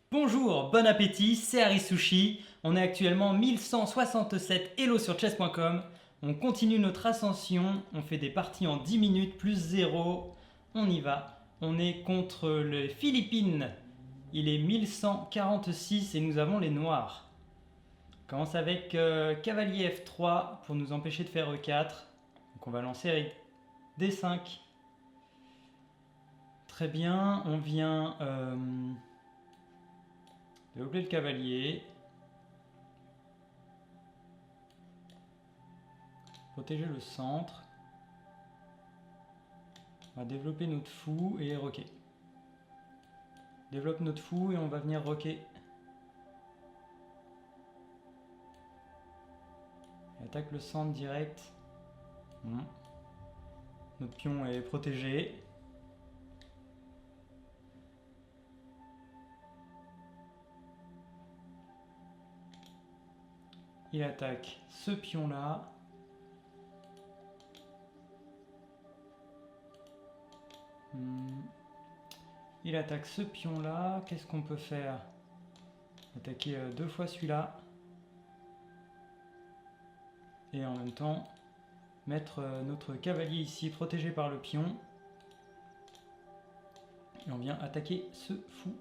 Bonjour, bon appétit, c'est Arisushi. On est actuellement 1167 Hello sur chess.com. On continue notre ascension, on fait des parties en 10 minutes plus 0. On y va. On est contre les Philippines. Il est 1146 et nous avons les noirs. On commence avec cavalier F3 pour nous empêcher de faire E4. Donc on va lancer avec D5. Très bien, on vient développer le cavalier. Protéger le centre. On va développer notre fou et roquer. Développe notre fou et on va venir roquer. Attaque le centre direct. Notre pion est protégé. Il attaque ce pion là. Il attaque ce pion là. Qu'est-ce qu'on peut faire? Attaquer deux fois celui-là. Et en même temps mettre notre cavalier ici protégé par le pion. Et on vient attaquer ce fou.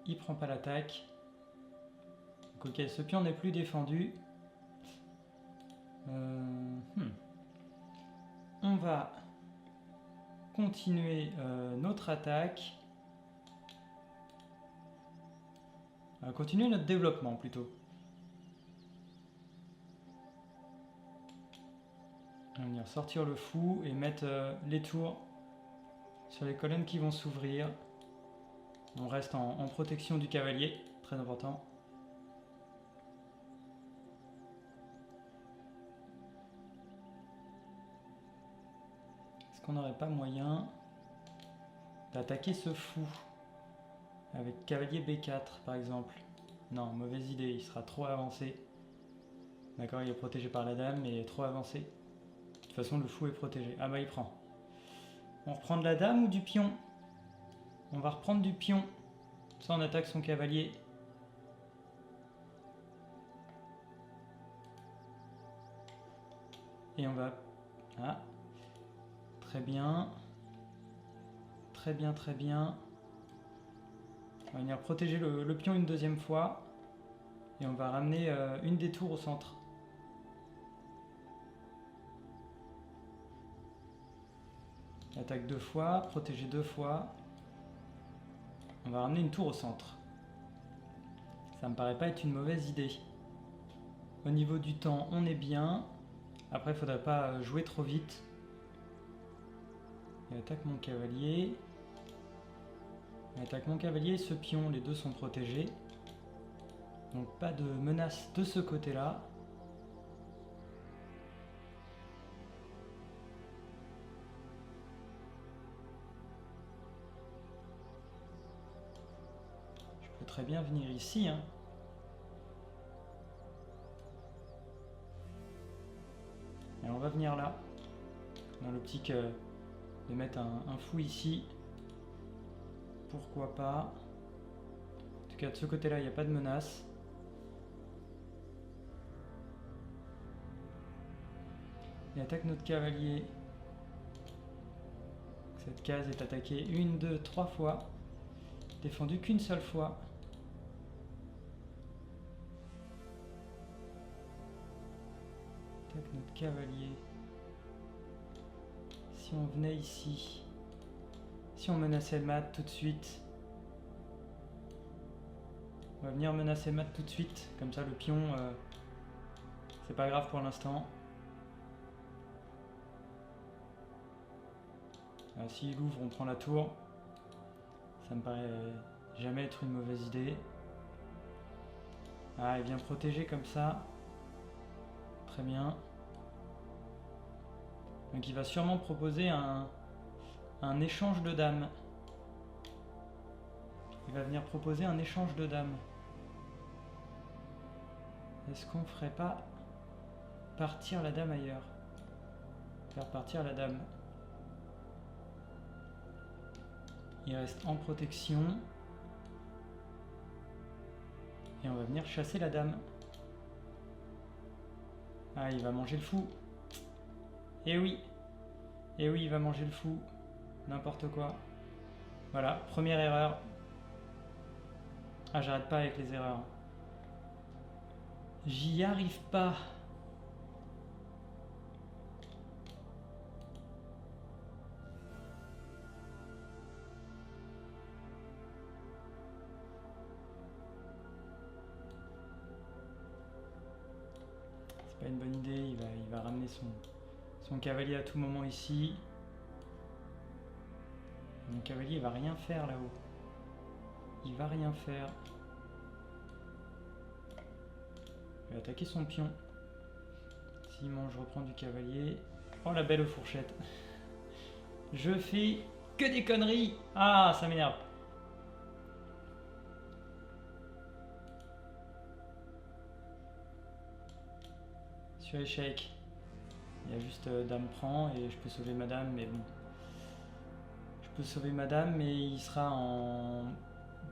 Il prend pas l'attaque. Ok, ce pion n'est plus défendu. On va continuer notre attaque. On va continuer notre développement plutôt. On va venir sortir le fou et mettre les tours sur les colonnes qui vont s'ouvrir. On reste en protection du cavalier, très important. Est-ce qu'on n'aurait pas moyen d'attaquer ce fou avec cavalier B4 par exemple? Non, mauvaise idée, il sera trop avancé. D'accord, il est protégé par la dame, mais il est trop avancé. De toute façon, le fou est protégé. Ah bah il prend. On reprend de la dame ou du pion? On va reprendre du pion. Ça, on attaque son cavalier. Et on va... Ah. Très bien. Très bien, très bien. On va venir protéger le pion une deuxième fois. Et on va ramener une des tours au centre. Attaque deux fois, protéger deux fois. On va ramener une tour au centre. Ça me paraît pas être une mauvaise idée. Au niveau du temps, on est bien. Après, il ne faudrait pas jouer trop vite. Il attaque mon cavalier. Il attaque mon cavalier et ce pion, les deux sont protégés. Donc pas de menace de ce côté-là. Je peux très bien venir ici. Et on va venir là. Dans l'optique de mettre un fou ici. Pourquoi pas. En tout cas, de ce côté-là, il n'y a pas de menace. Il attaque notre cavalier. Cette case est attaquée 1, 2, 3 fois. Défendue qu'une seule fois. Attaque notre cavalier. Si on venait ici, si on menaçait le mat tout de suite, on va venir menacer le mat tout de suite. Comme ça, le pion, c'est pas grave pour l'instant. S'il ouvre, on prend la tour. Ça me paraît jamais être une mauvaise idée. Ah, il vient protéger comme ça. Très bien. Donc il va sûrement proposer un échange de dames. Il va venir proposer un échange de dames. Est-ce qu'on ferait pas partir la dame ailleurs? Faire partir la dame. Il reste en protection. Et on va venir chasser la dame. Ah, il va manger le fou. Eh oui. Eh oui, il va manger le fou. N'importe quoi. Voilà, première erreur. Ah, j'arrête pas avec les erreurs. J'y arrive pas. C'est pas une bonne idée, il va ramener son cavalier à tout moment ici. Mon cavalier il va rien faire là-haut. Il va rien faire. Il va attaquer son pion. S'il mange, je reprends du cavalier. Oh la belle fourchette. Je fais que des conneries. Ah, ça m'énerve. Sur échec. Il y a juste dame prend et je peux sauver madame, mais bon. Je peux sauver madame, mais il sera en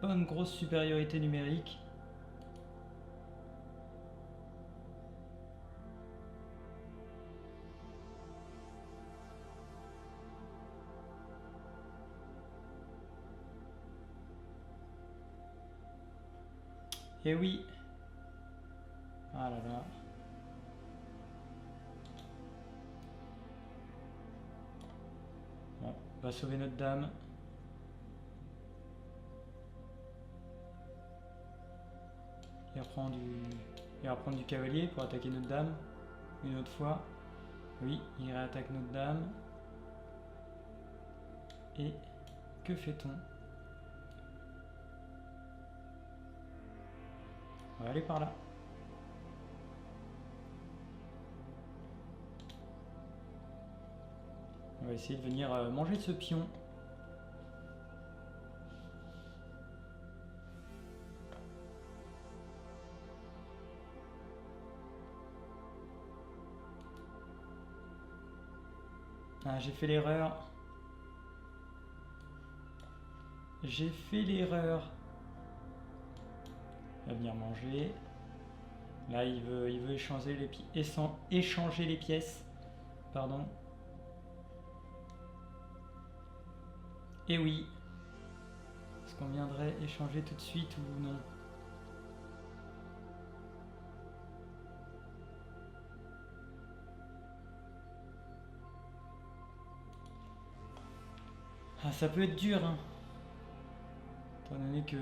bonne grosse supériorité numérique. Et oui. Ah là là. Bon, on va sauver notre dame. Il va prendre du cavalier pour attaquer notre dame. Une autre fois. Oui, il réattaque notre dame. Et que fait-on? On va aller par là. On va essayer de venir manger de ce pion. Ah, j'ai fait l'erreur. J'ai fait l'erreur. Il va venir manger. Là, il veut échanger les pièces. Pardon. Et oui. Est-ce qu'on viendrait échanger tout de suite ou non? Ah, ça peut être dur, hein. Étant donné que...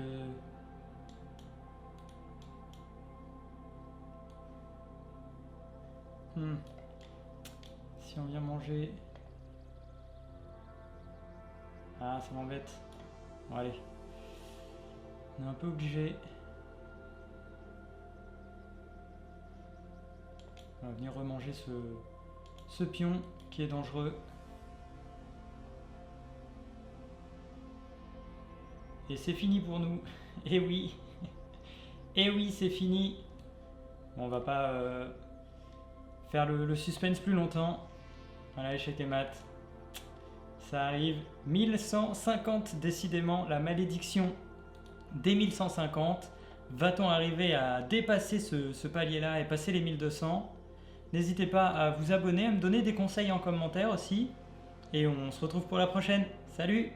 Si on vient manger... Ah, ça m'embête. Bon, allez. On est un peu obligé. On va venir remanger ce pion qui est dangereux. Et c'est fini pour nous. Et oui. Et oui, c'est fini. Bon, on va pas faire le suspense plus longtemps. Voilà, échec et mat. Ça arrive. 1150, décidément, la malédiction des 1150. Va-t-on arriver à dépasser ce palier-là et passer les 1200? N'hésitez pas à vous abonner, à me donner des conseils en commentaire aussi. Et on se retrouve pour la prochaine. Salut!